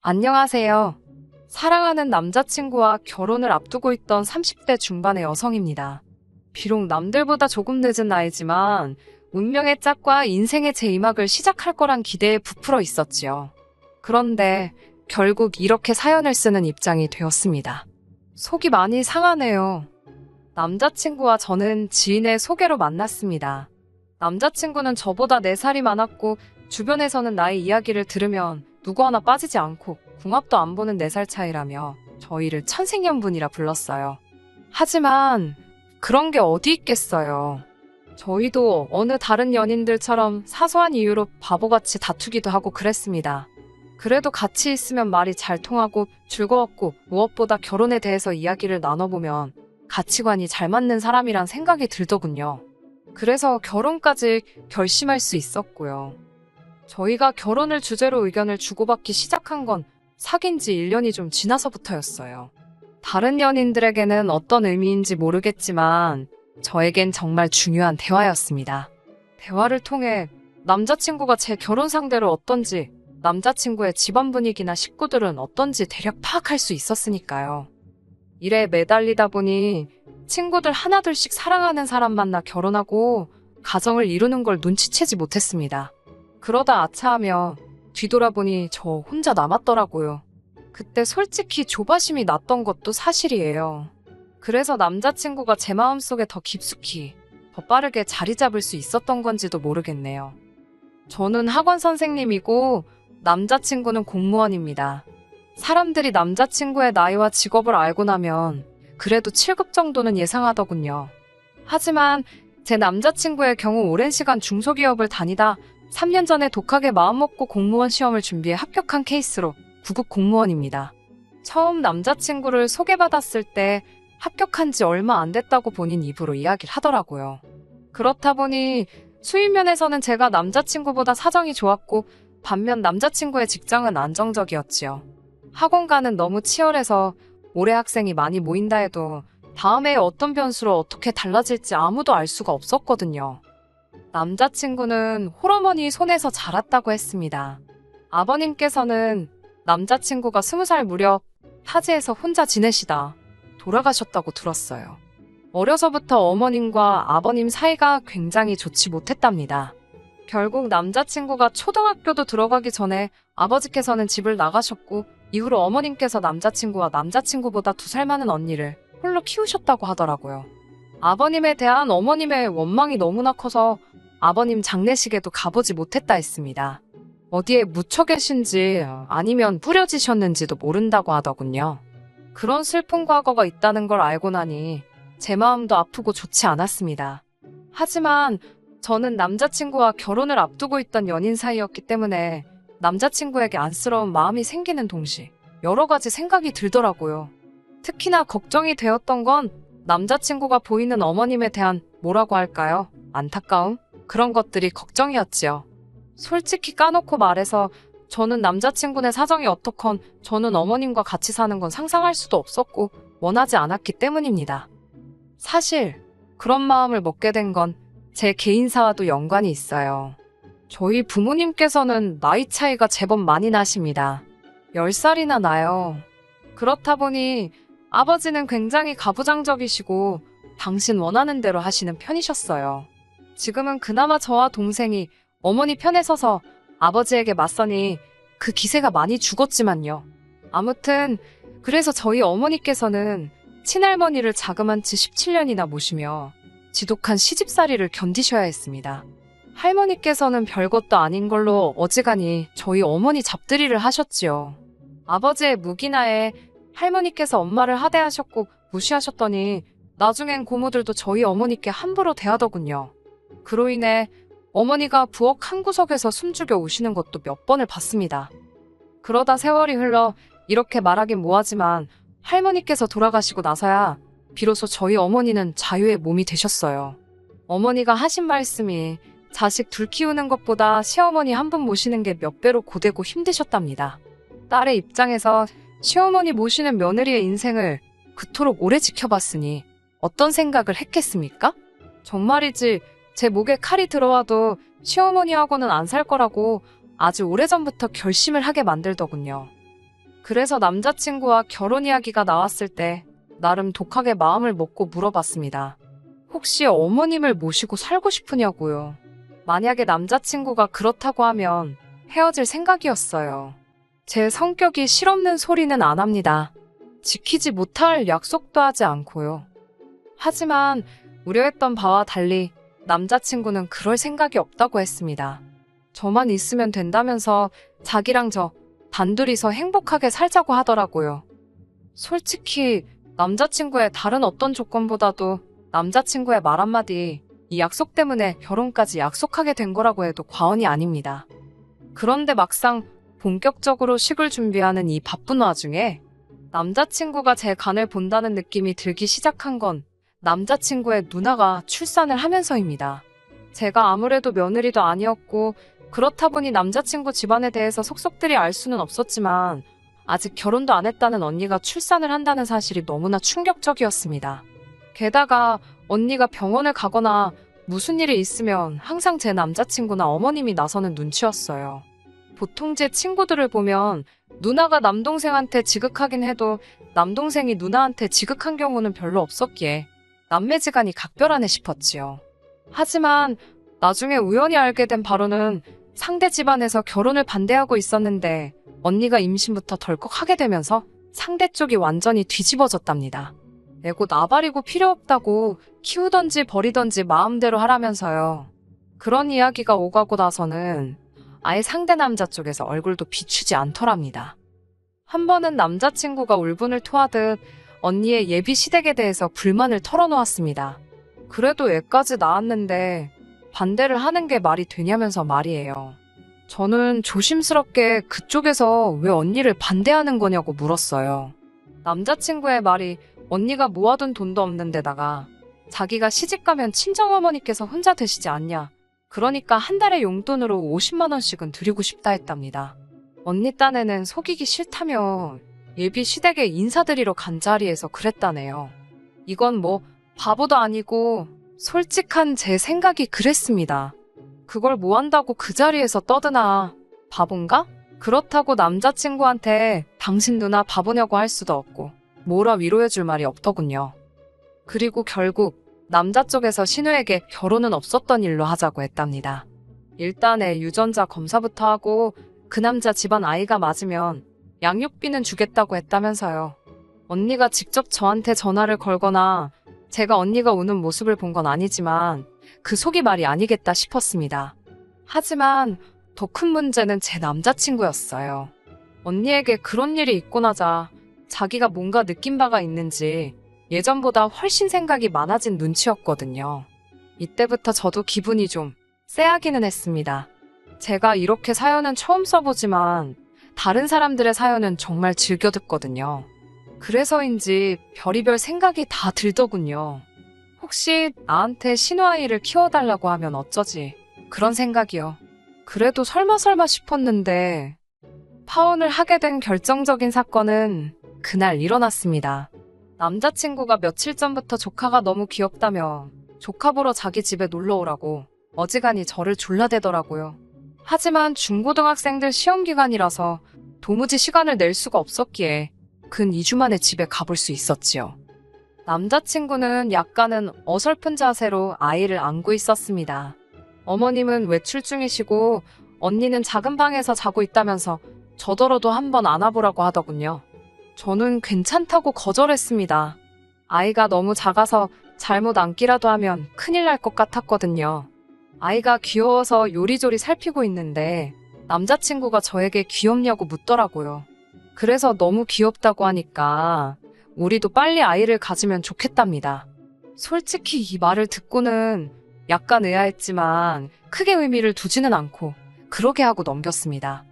안녕하세요. 사랑하는 남자친구와 결혼을 앞두고 있던 30대 중반의 여성입니다. 비록 남들보다 조금 늦은 나이지만 운명의 짝과 인생의 제이막을 시작할 거란 기대에 부풀어 있었지요. 그런데 결국 이렇게 사연을 쓰는 입장이 되었습니다. 속이 많이 상하네요. 남자친구와 저는 지인의 소개로 만났습니다. 남자친구는 저보다 4살이 많았고 주변에서는 나의 이야기를 들으면 누구 하나 빠지지 않고 궁합도 안 보는 4살 차이라며 저희를 천생연분이라 불렀어요. 하지만 그런 게 어디 있겠어요. 저희도 어느 다른 연인들처럼 사소한 이유로 바보같이 다투기도 하고 그랬습니다. 그래도 같이 있으면 말이 잘 통하고 즐거웠고 무엇보다 결혼에 대해서 이야기를 나눠보면 가치관이 잘 맞는 사람이란 생각이 들더군요. 그래서 결혼까지 결심할 수 있었고요. 저희가 결혼을 주제로 의견을 주고받기 시작한 건 사귄 지 1년이 좀 지나서부터였어요. 다른 연인들에게는 어떤 의미인지 모르겠지만 저에겐 정말 중요한 대화였습니다. 대화를 통해 남자친구가 제 결혼 상대로 어떤지, 남자친구의 집안 분위기나 식구들은 어떤지 대략 파악할 수 있었으니까요. 일에 매달리다 보니 친구들 하나둘씩 사랑하는 사람 만나 결혼하고 가정을 이루는 걸 눈치채지 못했습니다. 그러다 아차하며 뒤돌아보니 저 혼자 남았더라고요. 그때 솔직히 조바심이 났던 것도 사실이에요. 그래서 남자친구가 제 마음속에 더 깊숙이, 더 빠르게 자리 잡을 수 있었던 건지도 모르겠네요. 저는 학원 선생님이고 남자친구는 공무원입니다. 사람들이 남자친구의 나이와 직업을 알고 나면 그래도 7급 정도는 예상하더군요. 하지만 제 남자친구의 경우 오랜 시간 중소기업을 다니다 3년 전에 독하게 마음먹고 공무원 시험을 준비해 합격한 케이스로 9급 공무원입니다. 처음 남자친구를 소개받았을 때 합격한 지 얼마 안 됐다고 본인 입으로 이야기를 하더라고요. 그렇다 보니 수입면에서는 제가 남자친구보다 사정이 좋았고 반면 남자친구의 직장은 안정적이었지요. 학원가는 너무 치열해서 올해 학생이 많이 모인다 해도 다음 해에 어떤 변수로 어떻게 달라질지 아무도 알 수가 없었거든요. 남자친구는 홀어머니 손에서 자랐다고 했습니다. 아버님께서는 남자친구가 20살 무렵 타지에서 혼자 지내시다 돌아가셨다고 들었어요. 어려서부터 어머님과 아버님 사이가 굉장히 좋지 못했답니다. 결국 남자친구가 초등학교도 들어가기 전에 아버지께서는 집을 나가셨고 이후로 어머님께서 남자친구와 남자친구보다 2살 많은 언니를 홀로 키우셨다고 하더라고요. 아버님에 대한 어머님의 원망이 너무나 커서 아버님 장례식에도 가보지 못했다 했습니다. 어디에 묻혀 계신지 아니면 뿌려지셨는지도 모른다고 하더군요. 그런 슬픈 과거가 있다는 걸 알고 나니 제 마음도 아프고 좋지 않았습니다. 하지만 저는 남자친구와 결혼을 앞두고 있던 연인 사이였기 때문에 남자친구에게 안쓰러운 마음이 생기는 동시에 여러 가지 생각이 들더라고요. 특히나 걱정이 되었던 건 남자친구가 보이는 어머님에 대한 뭐라고 할까요? 안타까움? 그런 것들이 걱정이었지요. 솔직히 까놓고 말해서 저는 남자친구네 사정이 어떻건 저는 어머님과 같이 사는 건 상상할 수도 없었고 원하지 않았기 때문입니다. 사실 그런 마음을 먹게 된 건 제 개인사와도 연관이 있어요. 저희 부모님께서는 나이 차이가 제법 많이 나십니다. 10살이나 나요. 그렇다 보니 아버지는 굉장히 가부장적이시고 당신 원하는 대로 하시는 편이셨어요. 지금은 그나마 저와 동생이 어머니 편에 서서 아버지에게 맞서니 그 기세가 많이 죽었지만요. 아무튼 그래서 저희 어머니께서는 친할머니를 자그만 지 17년이나 모시며 지독한 시집살이를 견디셔야 했습니다. 할머니께서는 별것도 아닌 걸로 어지간히 저희 어머니 잡들이를 하셨지요. 아버지의 무기나에 할머니께서 엄마를 하대하셨고 무시하셨더니 나중엔 고모들도 저희 어머니께 함부로 대하더군요. 그로 인해 어머니가 부엌 한 구석에서 숨죽여 우시는 것도 몇 번을 봤습니다. 그러다 세월이 흘러 이렇게 말하긴 뭐하지만 할머니께서 돌아가시고 나서야 비로소 저희 어머니는 자유의 몸이 되셨어요. 어머니가 하신 말씀이 자식 둘 키우는 것보다 시어머니 한 분 모시는 게 몇 배로 고되고 힘드셨답니다. 딸의 입장에서 시어머니 모시는 며느리의 인생을 그토록 오래 지켜봤으니 어떤 생각을 했겠습니까? 정말이지 제 목에 칼이 들어와도 시어머니하고는 안 살 거라고 아주 오래전부터 결심을 하게 만들더군요. 그래서 남자친구와 결혼 이야기가 나왔을 때 나름 독하게 마음을 먹고 물어봤습니다. 혹시 어머님을 모시고 살고 싶으냐고요. 만약에 남자친구가 그렇다고 하면 헤어질 생각이었어요. 제 성격이 실없는 소리는 안 합니다. 지키지 못할 약속도 하지 않고요. 하지만 우려했던 바와 달리 남자친구는 그럴 생각이 없다고 했습니다. 저만 있으면 된다면서 자기랑 저 단둘이서 행복하게 살자고 하더라고요. 솔직히 남자친구의 다른 어떤 조건보다도 남자친구의 말 한마디, 이 약속 때문에 결혼까지 약속하게 된 거라고 해도 과언이 아닙니다. 그런데 막상 본격적으로 식을 준비하는 이 바쁜 와중에 남자친구가 제 간을 본다는 느낌이 들기 시작한 건 남자친구의 누나가 출산을 하면서입니다. 제가 아무래도 며느리도 아니었고 그렇다 보니 남자친구 집안에 대해서 속속들이 알 수는 없었지만 아직 결혼도 안 했다는 언니가 출산을 한다는 사실이 너무나 충격적이었습니다. 게다가 언니가 병원을 가거나 무슨 일이 있으면 항상 제 남자친구나 어머님이 나서는 눈치였어요. 보통 제 친구들을 보면 누나가 남동생한테 지극하긴 해도 남동생이 누나한테 지극한 경우는 별로 없었기에 남매지간이 각별하네 싶었지요. 하지만 나중에 우연히 알게 된 바로는 상대 집안에서 결혼을 반대하고 있었는데 언니가 임신부터 덜컥 하게 되면서 상대 쪽이 완전히 뒤집어졌답니다. 애고 나발이고 필요 없다고 키우던지 버리던지 마음대로 하라면서요. 그런 이야기가 오가고 나서는 아예 상대 남자 쪽에서 얼굴도 비추지 않더랍니다. 한 번은 남자친구가 울분을 토하듯 언니의 예비 시댁에 대해서 불만을 털어놓았습니다. 그래도 애까지 낳았는데 반대를 하는 게 말이 되냐면서 말이에요. 저는 조심스럽게 그쪽에서 왜 언니를 반대하는 거냐고 물었어요. 남자친구의 말이 언니가 모아둔 돈도 없는데다가 자기가 시집가면 친정어머니께서 혼자 드시지 않냐. 그러니까 한 달에 용돈으로 50만 원씩은 드리고 싶다 했답니다. 언니 딴에는 속이기 싫다며 예비 시댁에 인사드리러 간 자리에서 그랬다네요. 이건 뭐 바보도 아니고 솔직한 제 생각이 그랬습니다. 그걸 뭐 한다고 그 자리에서 떠드나. 바본가? 그렇다고 남자친구한테 당신 누나 바보냐고 할 수도 없고 뭐라 위로해줄 말이 없더군요. 그리고 결국 남자 쪽에서 신우에게 결혼은 없었던 일로 하자고 했답니다. 일단에 유전자 검사부터 하고 그 남자 집안 아이가 맞으면 양육비는 주겠다고 했다면서요. 언니가 직접 저한테 전화를 걸거나 제가 언니가 우는 모습을 본 건 아니지만 그 속이 말이 아니겠다 싶었습니다. 하지만 더 큰 문제는 제 남자친구였어요. 언니에게 그런 일이 있고 나자 자기가 뭔가 느낀 바가 있는지 예전보다 훨씬 생각이 많아진 눈치였거든요. 이때부터 저도 기분이 좀 쎄하기는 했습니다. 제가 이렇게 사연은 처음 써보지만 다른 사람들의 사연은 정말 즐겨 듣거든요. 그래서인지 별의별 생각이 다 들더군요. 혹시 나한테 신우아이를 키워달라고 하면 어쩌지? 그런 생각이요. 그래도 설마 싶었는데 파혼을 하게 된 결정적인 사건은 그날 일어났습니다. 남자친구가 며칠 전부터 조카가 너무 귀엽다며 조카 보러 자기 집에 놀러 오라고 어지간히 저를 졸라대더라고요. 하지만 중고등학생들 시험 기간이라서 도무지 시간을 낼 수가 없었기에 근 2주 만에 집에 가볼 수 있었지요. 남자친구는 약간은 어설픈 자세로 아이를 안고 있었습니다. 어머님은 외출 중이시고 언니는 작은 방에서 자고 있다면서 저더러도 한번 안아보라고 하더군요. 저는 괜찮다고 거절했습니다. 아이가 너무 작아서 잘못 안기라도 하면 큰일 날 것 같았거든요. 아이가 귀여워서 요리조리 살피고 있는데 남자친구가 저에게 귀엽냐고 묻더라고요. 그래서 너무 귀엽다고 하니까 우리도 빨리 아이를 가지면 좋겠답니다. 솔직히 이 말을 듣고는 약간 의아했지만 크게 의미를 두지는 않고 그러게 하고 넘겼습니다.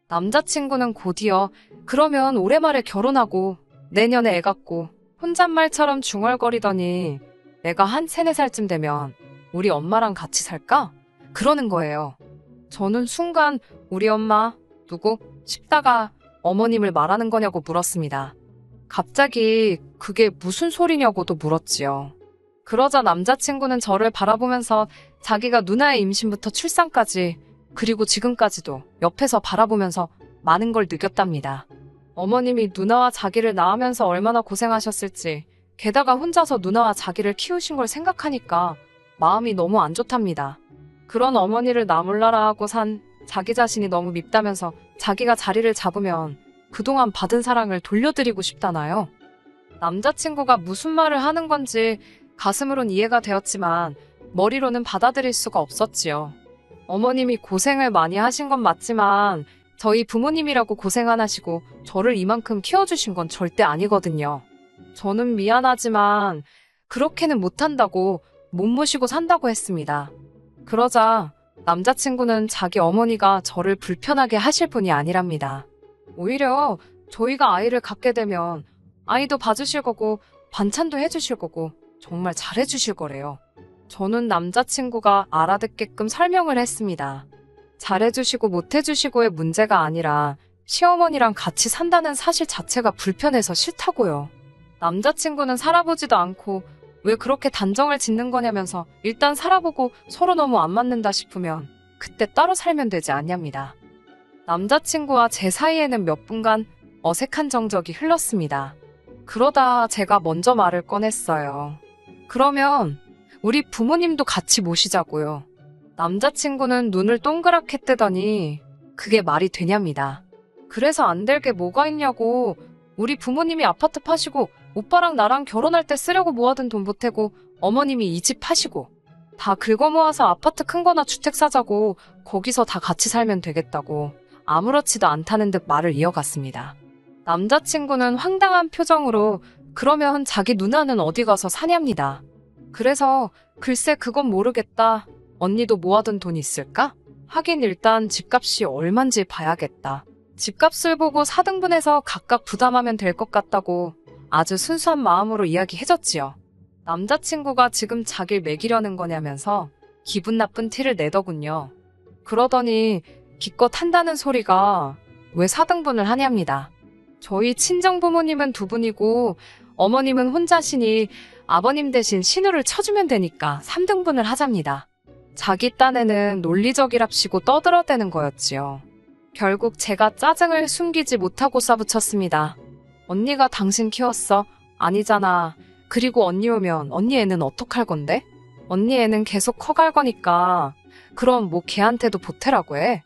남자친구는 곧이어 그러면 올해 말에 결혼하고 내년에 애 갖고 혼잣말처럼 중얼거리더니 내가 한 3, 4살쯤 되면 우리 엄마랑 같이 살까? 그러는 거예요. 저는 순간 우리 엄마 누구? 싶다가 어머님을 말하는 거냐고 물었습니다. 갑자기 그게 무슨 소리냐고도 물었지요. 그러자 남자친구는 저를 바라보면서 자기가 누나의 임신부터 출산까지 그리고 지금까지도 옆에서 바라보면서 많은 걸 느꼈답니다. 어머님이 누나와 자기를 낳으면서 얼마나 고생하셨을지, 게다가 혼자서 누나와 자기를 키우신 걸 생각하니까 마음이 너무 안 좋답니다. 그런 어머니를 나 몰라라 하고 산 자기 자신이 너무 밉다면서 자기가 자리를 잡으면 그동안 받은 사랑을 돌려드리고 싶다나요? 남자친구가 무슨 말을 하는 건지 가슴으론 이해가 되었지만 머리로는 받아들일 수가 없었지요. 어머님이 고생을 많이 하신 건 맞지만 저희 부모님이라고 고생 안 하시고 저를 이만큼 키워주신 건 절대 아니거든요. 저는 미안하지만 그렇게는 못한다고 못 모시고 산다고 했습니다. 그러자 남자친구는 자기 어머니가 저를 불편하게 하실 분이 아니랍니다. 오히려 저희가 아이를 갖게 되면 아이도 봐주실 거고 반찬도 해주실 거고 정말 잘해주실 거래요. 저는 남자친구가 알아듣게끔 설명을 했습니다. 잘해주시고 못해주시고의 문제가 아니라 시어머니랑 같이 산다는 사실 자체가 불편해서 싫다고요. 남자친구는 살아보지도 않고 왜 그렇게 단정을 짓는 거냐면서 일단 살아보고 서로 너무 안 맞는다 싶으면 그때 따로 살면 되지 않냐입니다. 남자친구와 제 사이에는 몇 분간 어색한 정적이 흘렀습니다. 그러다 제가 먼저 말을 꺼냈어요. 그러면 우리 부모님도 같이 모시자고요. 남자친구는 눈을 동그랗게 뜨더니 그게 말이 되냐입니다. 그래서 안 될 게 뭐가 있냐고. 우리 부모님이 아파트 파시고 오빠랑 나랑 결혼할 때 쓰려고 모아둔 돈 보태고 어머님이 이 집 파시고 다 긁어 모아서 아파트 큰 거나 주택 사자고 거기서 다 같이 살면 되겠다고 아무렇지도 않다는 듯 말을 이어갔습니다. 남자친구는 황당한 표정으로 그러면 자기 누나는 어디 가서 사냐입니다. 그래서 글쎄 그건 모르겠다. 언니도 모아둔 돈 있을까? 하긴 일단 집값이 얼만지 봐야겠다. 집값을 보고 4등분해서 각각 부담하면 될 것 같다고 아주 순수한 마음으로 이야기해줬지요. 남자친구가 지금 자길 먹이려는 거냐면서 기분 나쁜 티를 내더군요. 그러더니 기껏 한다는 소리가 왜 4등분을 하냐입니다. 저희 친정부모님은 두 분이고 어머님은 혼자시니 아버님 대신 신우를 쳐주면 되니까 3등분을 하잡니다. 자기 딴에는 논리적이랍시고 떠들어대는 거였지요. 결국 제가 짜증을 숨기지 못하고 쏴붙였습니다. 언니가 당신 키웠어? 아니잖아. 그리고 언니 오면 언니 애는 어떡할 건데? 언니 애는 계속 커갈 거니까 그럼 뭐 걔한테도 보태라고 해.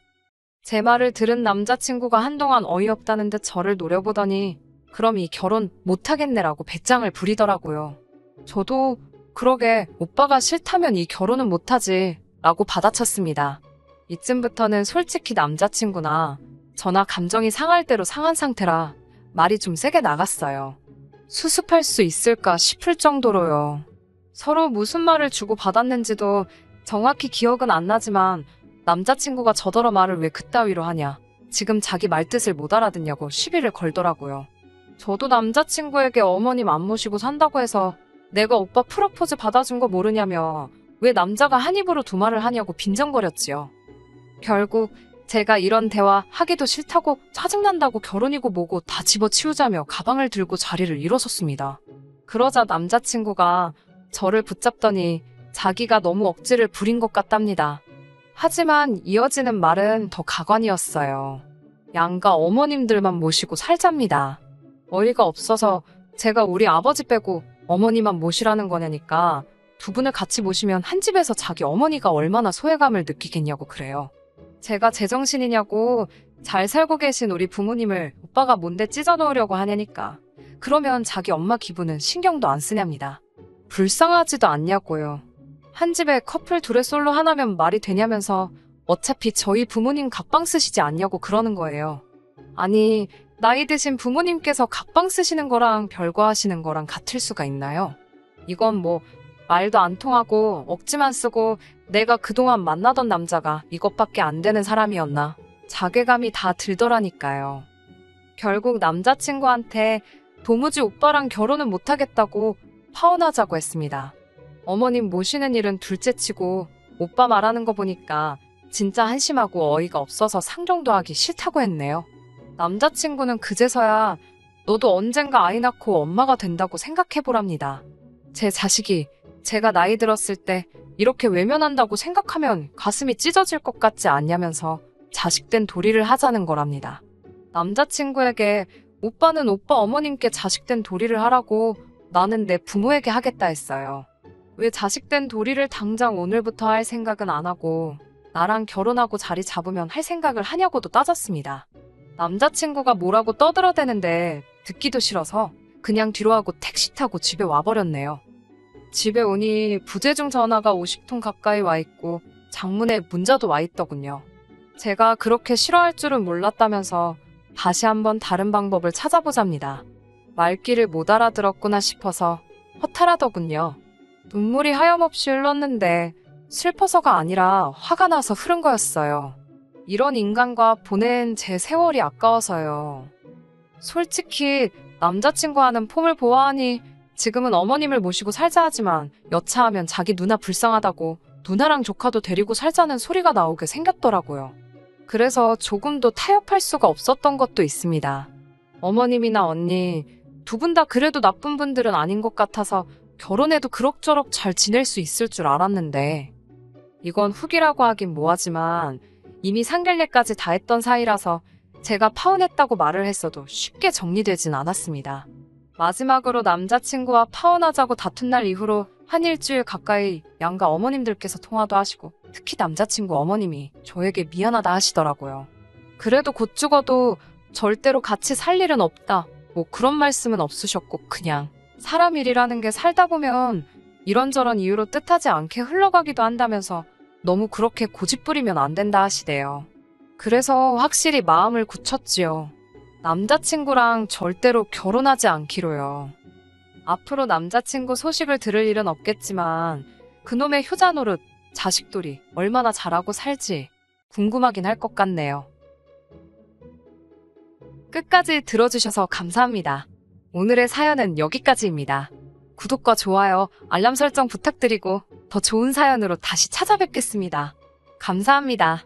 제 말을 들은 남자친구가 한동안 어이없다는 듯 저를 노려보더니 그럼 이 결혼 못하겠네라고 배짱을 부리더라고요. 저도 그러게 오빠가 싫다면 이 결혼은 못하지 라고 받아쳤습니다. 이쯤부터는 솔직히 남자친구나 저나 감정이 상할 대로 상한 상태라 말이 좀 세게 나갔어요. 수습할 수 있을까 싶을 정도로요. 서로 무슨 말을 주고받았는지도 정확히 기억은 안 나지만 남자친구가 저더러 말을 왜 그따위로 하냐, 지금 자기 말뜻을 못 알아듣냐고 시비를 걸더라고요. 저도 남자친구에게 어머님 안 모시고 산다고 해서 내가 오빠 프로포즈 받아준 거 모르냐며 왜 남자가 한 입으로 두 말을 하냐고 빈정거렸지요. 결국 제가 이런 대화 하기도 싫다고 짜증난다고 결혼이고 뭐고 다 집어치우자며 가방을 들고 자리를 일어섰습니다. 그러자 남자친구가 저를 붙잡더니 자기가 너무 억지를 부린 것 같답니다. 하지만 이어지는 말은 더 가관이었어요. 양가 어머님들만 모시고 살잡니다. 어이가 없어서 제가 우리 아버지 빼고 어머니만 모시라는 거냐니까 두 분을 같이 모시면 한 집에서 자기 어머니가 얼마나 소외감을 느끼겠냐고 그래요. 제가 제정신이냐고 잘 살고 계신 우리 부모님을 오빠가 뭔데 찢어놓으려고 하냐니까 그러면 자기 엄마 기분은 신경도 안 쓰냐입니다. 불쌍하지도 않냐고요. 한 집에 커플 둘의 솔로 하나면 말이 되냐면서 어차피 저희 부모님 각방 쓰시지 않냐고 그러는 거예요. 아니 나이 드신 부모님께서 각방 쓰시는 거랑 별거 하시는 거랑 같을 수가 있나요? 이건 뭐 말도 안 통하고 억지만 쓰고 내가 그동안 만나던 남자가 이것밖에 안 되는 사람이었나 자괴감이 다 들더라니까요. 결국 남자친구한테 도무지 오빠랑 결혼은 못하겠다고 파혼하자고 했습니다. 어머님 모시는 일은 둘째치고 오빠 말하는 거 보니까 진짜 한심하고 어이가 없어서 상종도 하기 싫다고 했네요. 남자친구는 그제서야 너도 언젠가 아이 낳고 엄마가 된다고 생각해보랍니다. 제 자식이 제가 나이 들었을 때 이렇게 외면한다고 생각하면 가슴이 찢어질 것 같지 않냐면서 자식된 도리를 하자는 거랍니다. 남자친구에게 오빠는 오빠 어머님께 자식된 도리를 하라고, 나는 내 부모에게 하겠다 했어요. 왜 자식된 도리를 당장 오늘부터 할 생각은 안 하고 나랑 결혼하고 자리 잡으면 할 생각을 하냐고도 따졌습니다. 남자친구가 뭐라고 떠들어대는데 듣기도 싫어서 그냥 뒤로 하고 택시 타고 집에 와버렸네요. 집에 오니 부재중 전화가 50통 가까이 와 있고 장문에 문자도 와 있더군요. 제가 그렇게 싫어할 줄은 몰랐다면서 다시 한번 다른 방법을 찾아보잡니다. 말귀를 못 알아들었구나 싶어서 허탈하더군요. 눈물이 하염없이 흘렀는데 슬퍼서가 아니라 화가 나서 흐른 거였어요. 이런 인간과 보낸 제 세월이 아까워서요. 솔직히 남자친구와는 폼을 보아하니 지금은 어머님을 모시고 살자 하지만 여차하면 자기 누나 불쌍하다고 누나랑 조카도 데리고 살자는 소리가 나오게 생겼더라고요. 그래서 조금도 타협할 수가 없었던 것도 있습니다. 어머님이나 언니 두 분 다 그래도 나쁜 분들은 아닌 것 같아서 결혼해도 그럭저럭 잘 지낼 수 있을 줄 알았는데 이건 후기라고 하긴 뭐하지만 이미 상견례까지 다 했던 사이라서 제가 파혼했다고 말을 했어도 쉽게 정리되진 않았습니다. 마지막으로 남자친구와 파혼하자고 다툰 날 이후로 한 일주일 가까이 양가 어머님들께서 통화도 하시고 특히 남자친구 어머님이 저에게 미안하다 하시더라고요. 그래도 곧 죽어도 절대로 같이 살 일은 없다. 뭐 그런 말씀은 없으셨고 그냥 사람 일이라는 게 살다 보면 이런저런 이유로 뜻하지 않게 흘러가기도 한다면서 너무 그렇게 고집부리면 안 된다 하시대요. 그래서 확실히 마음을 굳혔지요. 남자친구랑 절대로 결혼하지 않기로요. 앞으로 남자친구 소식을 들을 일은 없겠지만 그놈의 효자 노릇, 자식돌이 얼마나 잘하고 살지 궁금하긴 할 것 같네요. 끝까지 들어주셔서 감사합니다. 오늘의 사연은 여기까지입니다. 구독과 좋아요, 알람 설정 부탁드리고 더 좋은 사연으로 다시 찾아뵙겠습니다. 감사합니다.